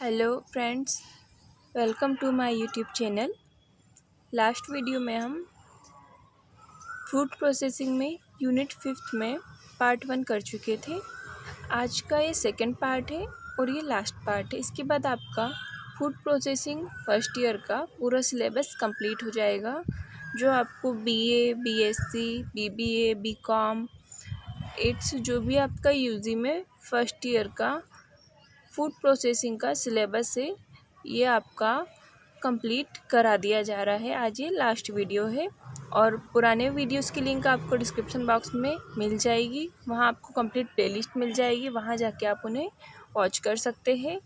Hello friends, welcome to my YouTube channel. Last video में हम food processing में unit 5 में पार्ट 1 कर चुके थे। आज का ये सेकंड पार्ट है और ये लास्ट पार्ट है। इसके बाद आपका फूड प्रोसेसिंग फर्स्ट ईयर का पूरा सिलेबस कंप्लीट हो जाएगा, जो आपको BA, BSc, BBA, BCom, it's जो भी आपका यूजी में फर्स्ट ईयर का फूड प्रोसेसिंग का सिलेबस है, ये आपका कंप्लीट करा दिया जा रहा है। आज ये लास्ट वीडियो है और पुराने वीडियोस की लिंक आपको डिस्क्रिप्शन बॉक्स में मिल जाएगी। वहाँ आपको कंप्लीट प्लेलिस्ट मिल जाएगी, वहाँ जाके आप उन्हें वॉच कर सकते हैं।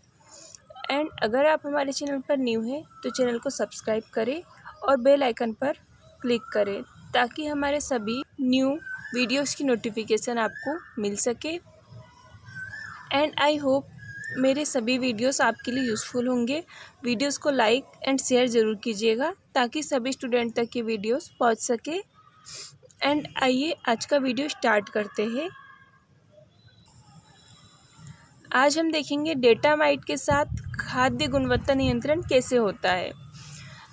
एंड अगर आप हमारे चैनल पर न्यू हैं तो चैनल को सब्सक्राइब करें और बेल आइकन पर क्लिक करें, ताकि हमारे सभी न्यू वीडियोस की नोटिफिकेशन आपको मिल सके। एंड आई होप मेरे सभी वीडियोस आपके लिए यूज़फुल होंगे। वीडियोस को लाइक एंड शेयर ज़रूर कीजिएगा, ताकि सभी स्टूडेंट तक ये वीडियोस पहुंच सके। एंड आइए आज का वीडियो स्टार्ट करते हैं। आज हम देखेंगे डेटामाइट के साथ खाद्य गुणवत्ता नियंत्रण कैसे होता है।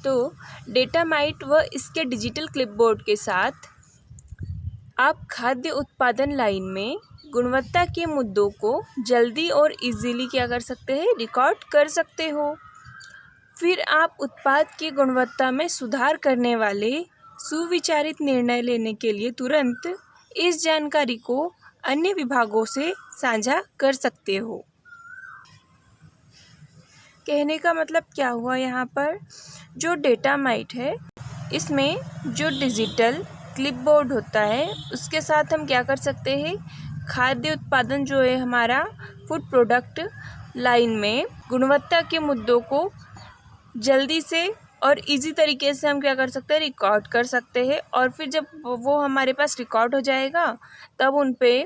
तो डेटामाइट व इसके डिजिटल क्लिपबोर्ड के साथ आप खाद्य उत्पादन लाइन में गुणवत्ता के मुद्दों को जल्दी और इजीली क्या कर सकते हैं, रिकॉर्ड कर सकते हो। फिर आप उत्पाद की गुणवत्ता में सुधार करने वाले सुविचारित निर्णय लेने के लिए तुरंत इस जानकारी को अन्य विभागों से साझा कर सकते हो। कहने का मतलब क्या हुआ, यहाँ पर जो डेटामाइट है इसमें जो डिजिटल क्लिपबोर्ड होता है उसके साथ हम क्या कर सकते हैं, खाद्य उत्पादन जो है हमारा फूड प्रोडक्ट लाइन में गुणवत्ता के मुद्दों को जल्दी से और इजी तरीके से हम क्या कर सकते हैं, रिकॉर्ड कर सकते हैं। और फिर जब वो हमारे पास रिकॉर्ड हो जाएगा तब उन पे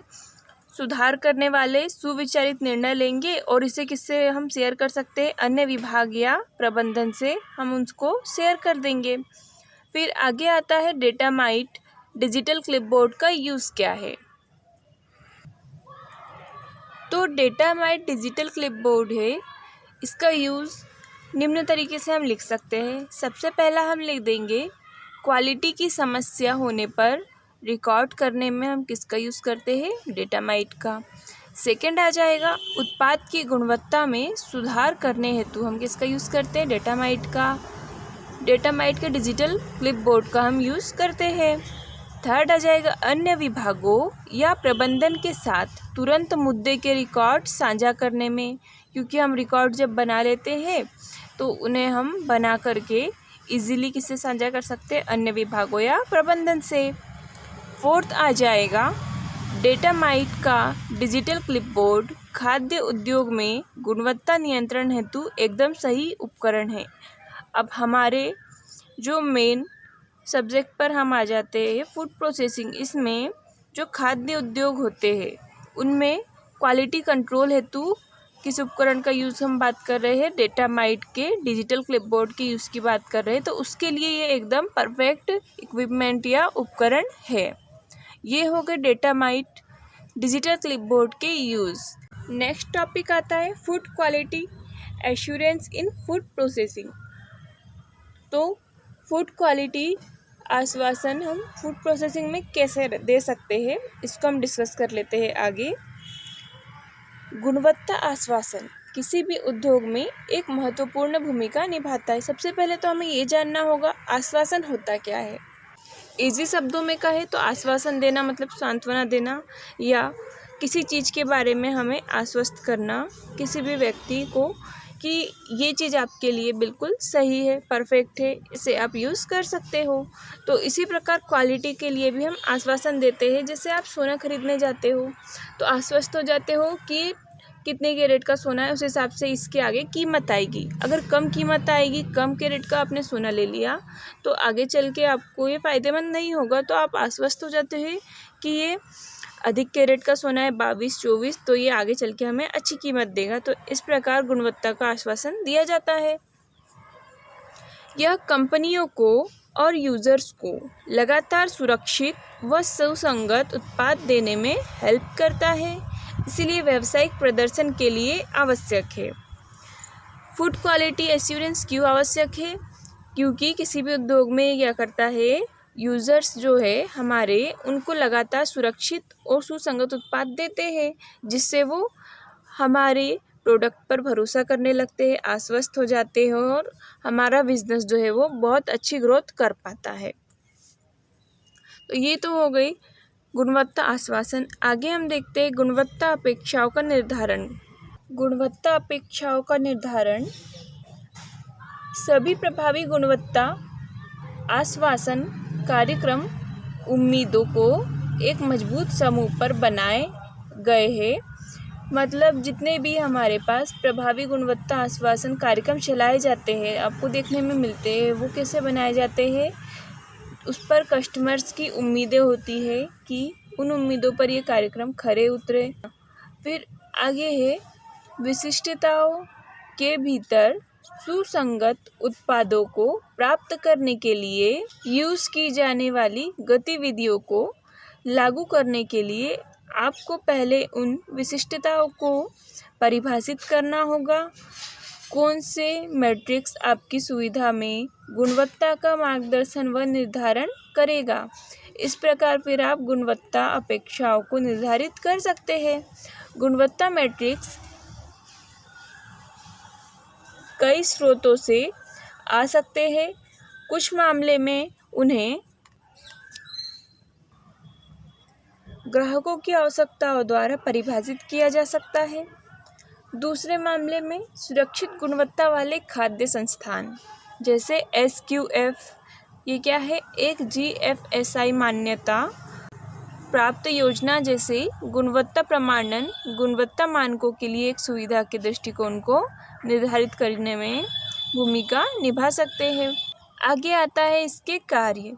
सुधार करने वाले सुविचारित निर्णय लेंगे और इसे किससे हम शेयर कर सकते हैं, अन्य विभाग या प्रबंधन से हम उनको शेयर कर देंगे। फिर आगे आता है डेटामाइट डिजिटल क्लिपबोर्ड का यूज़ क्या है। तो डेटामाइट डिजिटल क्लिपबोर्ड है, इसका यूज़ निम्न तरीके से हम लिख सकते हैं। सबसे पहला हम लिख देंगे क्वालिटी की समस्या होने पर रिकॉर्ड करने में हम किसका यूज़ करते हैं, डेटामाइट का। सेकंड आ जाएगा उत्पाद की गुणवत्ता में सुधार करने हेतु हम किसका यूज़ करते हैं, डेटामाइट का। डेटामाइट के डिजिटल क्लिपबोर्ड का हम यूज़ करते हैं। थर्ड आ जाएगा अन्य विभागों या प्रबंधन के साथ तुरंत मुद्दे के रिकॉर्ड साझा करने में, क्योंकि हम रिकॉर्ड जब बना लेते हैं तो उन्हें हम बना करके इजीली किससे साझा कर सकते हैं, अन्य विभागों या प्रबंधन से। फोर्थ आ जाएगा डेटामाइट का डिजिटल क्लिपबोर्ड खाद्य उद्योग में गुणवत्ता नियंत्रण हेतु एकदम सही उपकरण है। अब हमारे जो मेन सब्जेक्ट पर हम आ जाते हैं, फूड प्रोसेसिंग। इसमें जो खाद्य उद्योग होते हैं उनमें क्वालिटी कंट्रोल हेतु किस उपकरण का यूज़ हम बात कर रहे हैं, डेटामाइट के डिजिटल क्लिपबोर्ड के यूज़ की बात कर रहे हैं। तो उसके लिए ये एकदम परफेक्ट इक्विपमेंट या उपकरण है। ये हो गए डेटामाइट डिजिटल क्लिपबोर्ड के यूज़। नेक्स्ट टॉपिक आता है फूड क्वालिटी एश्योरेंस इन फूड प्रोसेसिंग। तो फूड क्वालिटी आश्वासन हम फूड प्रोसेसिंग में कैसे दे सकते हैं, इसको हम डिस्कस कर लेते हैं आगे। गुणवत्ता आश्वासन किसी भी उद्योग में एक महत्वपूर्ण भूमिका निभाता है। सबसे पहले तो हमें ये जानना होगा आश्वासन होता क्या है। इजी शब्दों में कहे तो आश्वासन देना मतलब सांत्वना देना या किसी चीज़ के बारे में हमें आश्वस्त करना किसी भी व्यक्ति को कि ये चीज़ आपके लिए बिल्कुल सही है, परफेक्ट है, इसे आप यूज़ कर सकते हो। तो इसी प्रकार क्वालिटी के लिए भी हम आश्वासन देते हैं। जैसे आप सोना खरीदने जाते हो तो आश्वस्त हो जाते हो कि कितने कैरेट का सोना है, उस हिसाब से इसके आगे कीमत आएगी। अगर कम कीमत आएगी, कम कैरेट का आपने सोना ले लिया तो आगे चल के आपको ये फ़ायदेमंद नहीं होगा। तो आप आश्वस्त हो जाते हैं कि ये अधिक कैरेट का सोना है, 22-24, तो ये आगे चल के हमें अच्छी कीमत देगा। तो इस प्रकार गुणवत्ता का आश्वासन दिया जाता है। यह कंपनियों को और यूज़र्स को लगातार सुरक्षित व सुसंगत उत्पाद देने में हेल्प करता है, इसलिए व्यावसायिक प्रदर्शन के लिए आवश्यक है। फूड क्वालिटी एश्योरेंस क्यों आवश्यक है? क्योंकि किसी भी उद्योग में क्या करता है, यूज़र्स जो है हमारे, उनको लगातार सुरक्षित और सुसंगत उत्पाद देते हैं, जिससे वो हमारे प्रोडक्ट पर भरोसा करने लगते हैं, आश्वस्त हो जाते हैं और हमारा बिजनेस जो है वो बहुत अच्छी ग्रोथ कर पाता है। तो ये तो हो गई गुणवत्ता आश्वासन। आगे हम देखते हैं गुणवत्ता अपेक्षाओं का निर्धारण। गुणवत्ता अपेक्षाओं का निर्धारण सभी प्रभावी गुणवत्ता आश्वासन कार्यक्रम उम्मीदों को एक मजबूत समूह पर बनाए गए हैं। मतलब जितने भी हमारे पास प्रभावी गुणवत्ता आश्वासन कार्यक्रम चलाए जाते हैं, आपको देखने में मिलते हैं, वो कैसे बनाए जाते हैं? उस पर कस्टमर्स की उम्मीदें होती है कि उन उम्मीदों पर ये कार्यक्रम खरे उतरे। फिर आगे है विशिष्टताओं के भीतर सुसंगत उत्पादों को प्राप्त करने के लिए यूज़ की जाने वाली गतिविधियों को लागू करने के लिए आपको पहले उन विशिष्टताओं को परिभाषित करना होगा। कौन से मैट्रिक्स आपकी सुविधा में गुणवत्ता का मार्गदर्शन व निर्धारण करेगा। इस प्रकार फिर आप गुणवत्ता अपेक्षाओं को निर्धारित कर सकते हैं। गुणवत्ता मैट्रिक्स कई स्रोतों से आ सकते हैं। कुछ मामले में उन्हें ग्राहकों की आवश्यकताओं द्वारा परिभाषित किया जा सकता है। दूसरे मामले में सुरक्षित गुणवत्ता वाले खाद्य संस्थान जैसे SQF, ये क्या है, एक GFSI मान्यता प्राप्त योजना जैसे गुणवत्ता प्रमाणन गुणवत्ता मानकों के लिए एक सुविधा के दृष्टिकोण को निर्धारित करने में भूमिका निभा सकते हैं। आगे आता है इसके कार्य।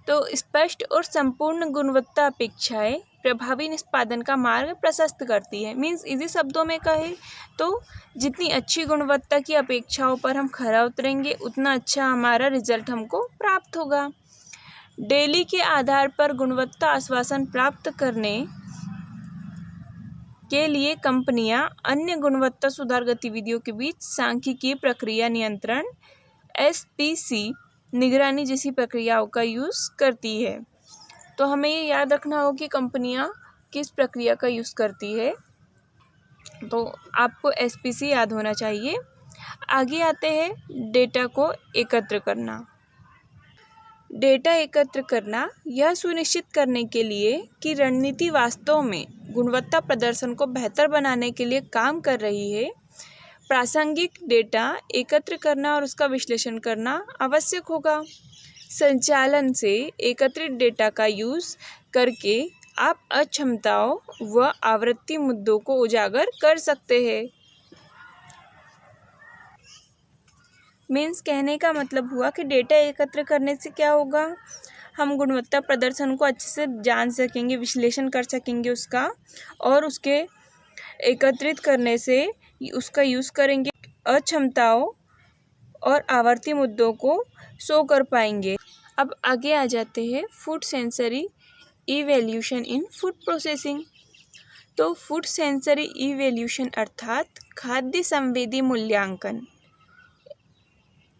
तो स्पष्ट और संपूर्ण गुणवत्ता अपेक्षाएं प्रभावी निष्पादन का मार्ग प्रशस्त करती है। मीन्स इसी शब्दों में कहे तो जितनी अच्छी गुणवत्ता की अपेक्षाओं पर हम खरा उतरेंगे, उतना अच्छा हमारा रिजल्ट हमको प्राप्त होगा। डेली के आधार पर गुणवत्ता आश्वासन प्राप्त करने के लिए कंपनियां अन्य गुणवत्ता सुधार गतिविधियों के बीच सांख्यिकीय प्रक्रिया नियंत्रण SPC निगरानी जैसी प्रक्रियाओं का यूज़ करती है। तो हमें ये याद रखना हो कि कंपनियां किस प्रक्रिया का यूज़ करती है, तो आपको SPC याद होना चाहिए। आगे आते हैं डेटा को एकत्र करना। डेटा एकत्र करना यह सुनिश्चित करने के लिए कि रणनीति वास्तव में गुणवत्ता प्रदर्शन को बेहतर बनाने के लिए काम कर रही है। प्रासंगिक डेटा एकत्र करना और उसका विश्लेषण करना आवश्यक होगा। संचालन से एकत्रित डेटा का यूज़ करके आप अक्षमताओं व आवृत्ति मुद्दों को उजागर कर सकते हैं। मीन्स कहने का मतलब हुआ कि डेटा एकत्र करने से क्या होगा, हम गुणवत्ता प्रदर्शन को अच्छे से जान सकेंगे, विश्लेषण कर सकेंगे उसका, और उसके एकत्रित करने से उसका यूज़ करेंगे, अक्षमताओं और आवर्ती मुद्दों को शो कर पाएंगे। अब आगे आ जाते हैं फूड सेंसरी इवैल्यूएशन इन फूड प्रोसेसिंग। तो फूड सेंसरी इवैल्यूएशन अर्थात खाद्य संवेदी मूल्यांकन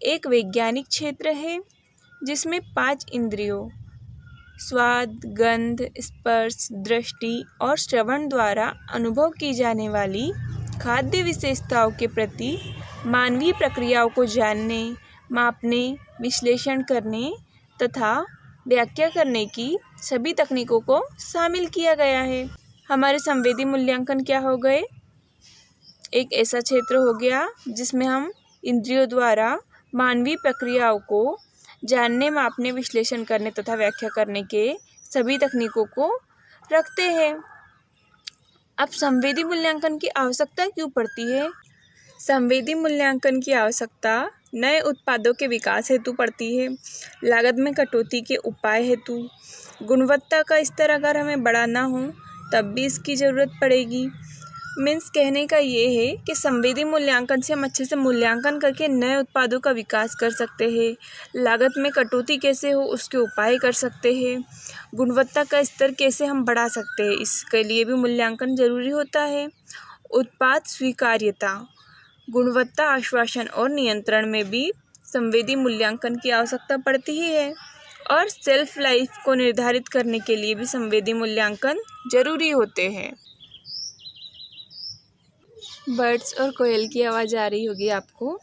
एक वैज्ञानिक क्षेत्र है जिसमें 5 इंद्रियों स्वाद, गंध, स्पर्श, दृष्टि और श्रवण द्वारा अनुभव की जाने वाली खाद्य विशेषताओं के प्रति मानवीय प्रक्रियाओं को जानने, मापने, विश्लेषण करने तथा व्याख्या करने की सभी तकनीकों को शामिल किया गया है। हमारे संवेदी मूल्यांकन क्या हो गए, एक ऐसा क्षेत्र हो गया जिसमें हम इंद्रियों द्वारा मानवीय प्रक्रियाओं को जानने, मापने, विश्लेषण करने तथा व्याख्या करने के सभी तकनीकों को रखते हैं। अब संवेदी मूल्यांकन की आवश्यकता क्यों पड़ती है? संवेदी मूल्यांकन की आवश्यकता नए उत्पादों के विकास हेतु पड़ती है, लागत में कटौती के उपाय हेतु, गुणवत्ता का स्तर अगर हमें बढ़ाना हो तब भी इसकी ज़रूरत पड़ेगी। मीन्स कहने का ये है कि संवेदी मूल्यांकन से हम अच्छे से मूल्यांकन करके नए उत्पादों का विकास कर सकते हैं, लागत में कटौती कैसे हो उसके उपाय कर सकते हैं, गुणवत्ता का स्तर कैसे हम बढ़ा सकते हैं, इसके लिए भी मूल्यांकन जरूरी होता है। उत्पाद स्वीकार्यता गुणवत्ता आश्वासन और नियंत्रण में भी संवेदी मूल्यांकन की आवश्यकता पड़ती ही है और सेल्फ लाइफ को निर्धारित करने के लिए भी संवेदी मूल्यांकन जरूरी होते हैं। बर्ड्स और कोयल की आवाज़ आ रही होगी आपको।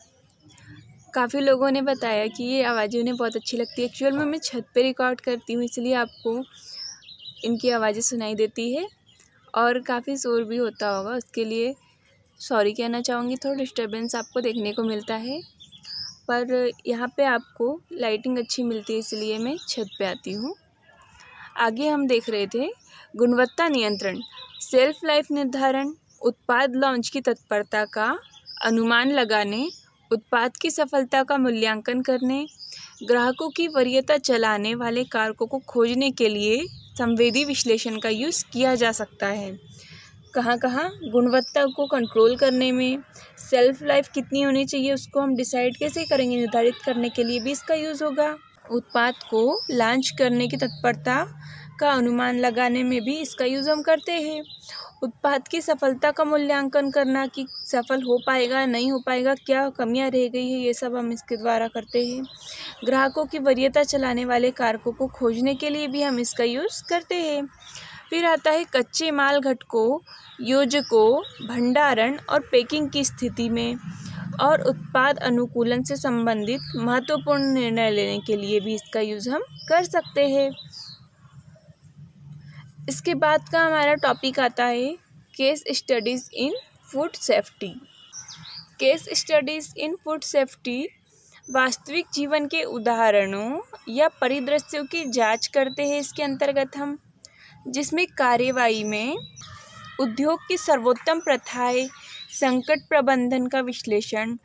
काफ़ी लोगों ने बताया कि ये आवाज़ें उन्हें बहुत अच्छी लगती है। एक्चुअल में मैं छत पे रिकॉर्ड करती हूँ, इसलिए आपको इनकी आवाज़ें सुनाई देती है और काफ़ी शोर भी होता होगा, उसके लिए सॉरी कहना चाहूँगी। थोड़ा डिस्टर्बेंस आपको देखने को मिलता है, पर यहाँ पे आपको लाइटिंग अच्छी मिलती है, इसलिए मैं छत पे आती हूँ। आगे हम देख रहे थे गुणवत्ता नियंत्रण, सेल्फ लाइफ निर्धारण, उत्पाद लॉन्च की तत्परता का अनुमान लगाने, उत्पाद की सफलता का मूल्यांकन करने, ग्राहकों की वरीयता चलाने वाले कारकों को खोजने के लिए संवेदी विश्लेषण का यूज़ किया जा सकता है। कहाँ कहाँ? गुणवत्ता को कंट्रोल करने में, सेल्फ लाइफ कितनी होनी चाहिए उसको हम डिसाइड कैसे करेंगे, निर्धारित करने के लिए भी इसका यूज़ होगा। उत्पाद को लॉन्च करने की तत्परता का अनुमान लगाने में भी इसका यूज़ हम करते हैं। उत्पाद की सफलता का मूल्यांकन करना कि सफल हो पाएगा नहीं हो पाएगा, क्या कमियां रह गई है, ये सब हम इसके द्वारा करते हैं। ग्राहकों की वरीयता चलाने वाले कारकों को खोजने के लिए भी हम इसका यूज़ करते हैं। फिर आता है कच्चे माल घटकों, योजकों, भंडारण और पैकिंग की स्थिति में और उत्पाद अनुकूलन से संबंधित महत्वपूर्ण निर्णय लेने के लिए भी इसका यूज़ हम कर सकते हैं। इसके बाद का हमारा टॉपिक आता है केस स्टडीज़ इन फूड सेफ्टी। केस स्टडीज़ इन फूड सेफ्टी वास्तविक जीवन के उदाहरणों या परिदृश्यों की जांच करते हैं इसके अंतर्गत हम, जिसमें कार्यवाही में उद्योग की सर्वोत्तम प्रथाएं, संकट प्रबंधन का विश्लेषण,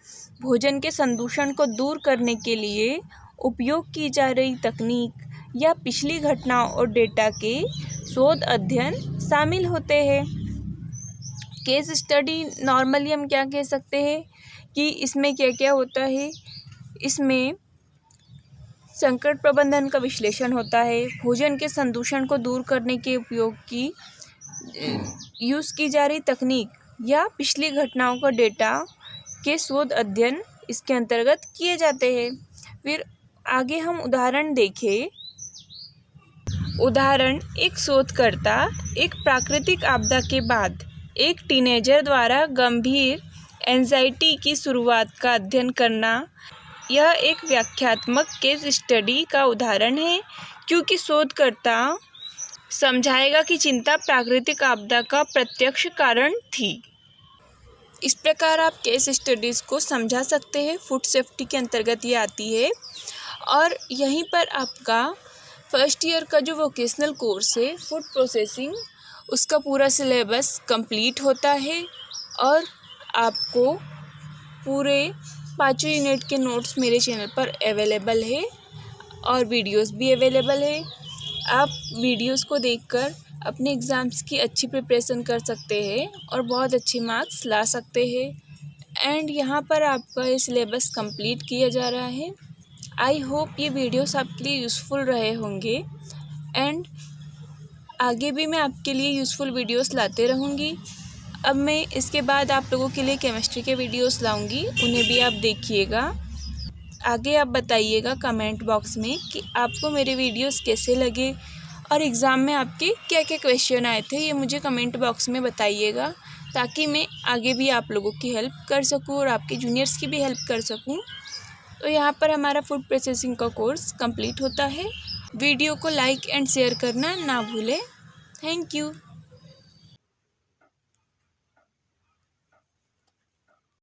भोजन के संदूषण को दूर करने के लिए उपयोग की जा रही तकनीक या पिछली घटनाओं और डेटा के शोध अध्ययन शामिल होते हैं। केस स्टडी नॉर्मली हम क्या कह सकते हैं कि इसमें क्या क्या होता है, इसमें संकट प्रबंधन का विश्लेषण होता है, भोजन के संदूषण को दूर करने के उपयोग की यूज़ की जा रही तकनीक या पिछली घटनाओं का डेटा के शोध अध्ययन इसके अंतर्गत किए जाते हैं। फिर आगे हम उदाहरण देखें। उदाहरण, एक शोधकर्ता एक प्राकृतिक आपदा के बाद एक टीनेजर द्वारा गंभीर एंजाइटी की शुरुआत का अध्ययन करना। यह एक व्याख्यात्मक केस स्टडी का उदाहरण है क्योंकि शोधकर्ता समझाएगा कि चिंता प्राकृतिक आपदा का प्रत्यक्ष कारण थी। इस प्रकार आप केस स्टडीज़ को समझा सकते हैं, फूड सेफ्टी के अंतर्गत ये आती है। और यहीं पर आपका फर्स्ट ईयर का जो वोकेशनल कोर्स है फूड प्रोसेसिंग, उसका पूरा सिलेबस कंप्लीट होता है और आपको पूरे 5 यूनिट के नोट्स मेरे चैनल पर अवेलेबल है और वीडियोस भी अवेलेबल है। आप वीडियोस को देखकर अपने एग्ज़ाम्स की अच्छी प्रिपरेशन कर सकते हैं और बहुत अच्छे मार्क्स ला सकते हैं। एंड यहाँ पर आपका ये सिलेबस कंप्लीट किया जा रहा है। आई होप ये वीडियोस आपके लिए यूज़फुल रहे होंगे एंड आगे भी मैं आपके लिए यूज़फुल वीडियोस लाते रहूँगी। अब मैं इसके बाद आप लोगों के लिए केमिस्ट्री के वीडियोस लाऊंगी, उन्हें भी आप देखिएगा। आगे आप बताइएगा कमेंट बॉक्स में कि आपको मेरे वीडियोस कैसे लगे और एग्ज़ाम में आपके क्या क्या क्वेश्चन आए थे, ये मुझे कमेंट बॉक्स में बताइएगा ताकि मैं आगे भी आप लोगों की हेल्प कर सकूं और आपके जूनियर्स की भी हेल्प कर सकूं। तो यहाँ पर हमारा फूड प्रोसेसिंग का कोर्स कंप्लीट होता है। वीडियो को लाइक एंड शेयर करना ना भूलें। Thank you.